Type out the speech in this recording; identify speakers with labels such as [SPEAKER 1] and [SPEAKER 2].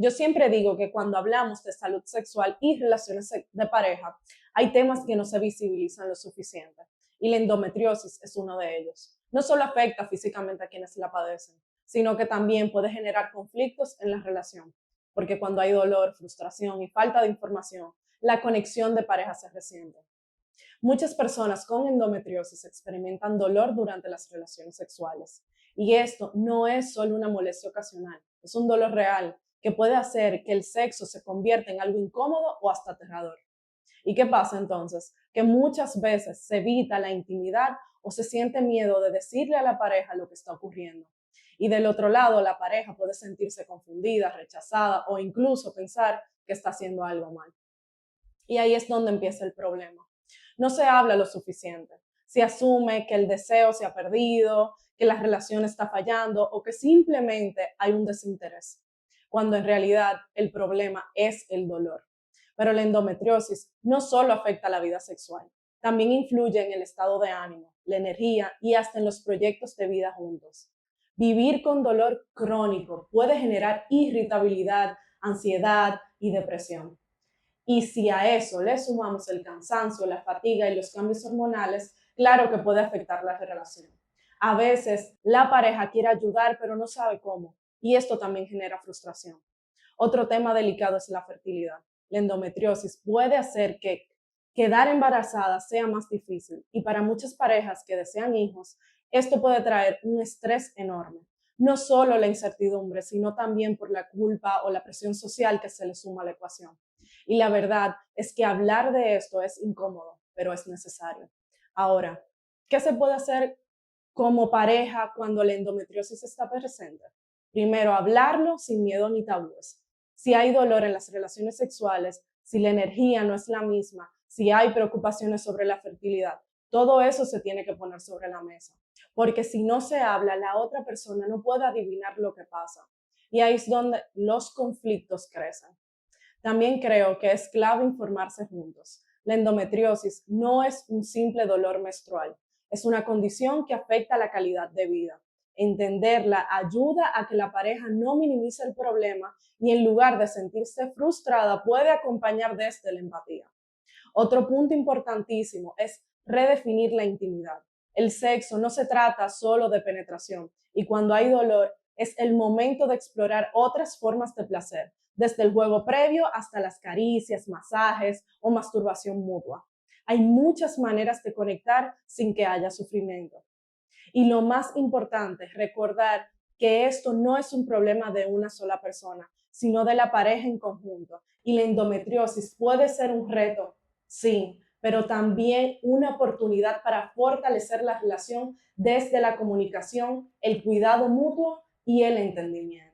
[SPEAKER 1] Yo siempre digo que cuando hablamos de salud sexual y relaciones de pareja, hay temas que no se visibilizan lo suficiente y la endometriosis es uno de ellos. No solo afecta físicamente a quienes la padecen, sino que también puede generar conflictos en la relación, porque cuando hay dolor, frustración y falta de información, la conexión de pareja se resiente. Muchas personas con endometriosis experimentan dolor durante las relaciones sexuales y esto no es solo una molestia ocasional, es un dolor real que puede hacer que el sexo se convierta en algo incómodo o hasta aterrador. ¿Y qué pasa entonces? Que muchas veces se evita la intimidad o se siente miedo de decirle a la pareja lo que está ocurriendo. Y del otro lado, la pareja puede sentirse confundida, rechazada o incluso pensar que está haciendo algo mal. Y ahí es donde empieza el problema. No se habla lo suficiente. Se asume que el deseo se ha perdido, que la relación está fallando o que simplemente hay un desinterés, cuando en realidad el problema es el dolor. Pero la endometriosis no solo afecta a la vida sexual, también influye en el estado de ánimo, la energía y hasta en los proyectos de vida juntos. Vivir con dolor crónico puede generar irritabilidad, ansiedad y depresión. Y si a eso le sumamos el cansancio, la fatiga y los cambios hormonales, claro que puede afectar la relación. A veces la pareja quiere ayudar, pero no sabe cómo, y esto también genera frustración. Otro tema delicado es la fertilidad. La endometriosis puede hacer que quedar embarazada sea más difícil y para muchas parejas que desean hijos, esto puede traer un estrés enorme. No solo la incertidumbre, sino también por la culpa o la presión social que se le suma a la ecuación. Y la verdad es que hablar de esto es incómodo, pero es necesario. Ahora, ¿qué se puede hacer como pareja cuando la endometriosis está presente? Primero, hablarlo sin miedo ni tabúes. Si hay dolor en las relaciones sexuales, si la energía no es la misma, si hay preocupaciones sobre la fertilidad, todo eso se tiene que poner sobre la mesa. Porque si no se habla, la otra persona no puede adivinar lo que pasa. Y ahí es donde los conflictos crecen. También creo que es clave informarse juntos. La endometriosis no es un simple dolor menstrual, es una condición que afecta la calidad de vida. Entenderla ayuda a que la pareja no minimice el problema y en lugar de sentirse frustrada puede acompañar desde la empatía. Otro punto importantísimo es redefinir la intimidad. El sexo no se trata solo de penetración y cuando hay dolor es el momento de explorar otras formas de placer, desde el juego previo hasta las caricias, masajes o masturbación mutua. Hay muchas maneras de conectar sin que haya sufrimiento. Y lo más importante es recordar que esto no es un problema de una sola persona, sino de la pareja en conjunto. Y la endometriosis puede ser un reto, sí, pero también una oportunidad para fortalecer la relación desde la comunicación, el cuidado mutuo y el entendimiento.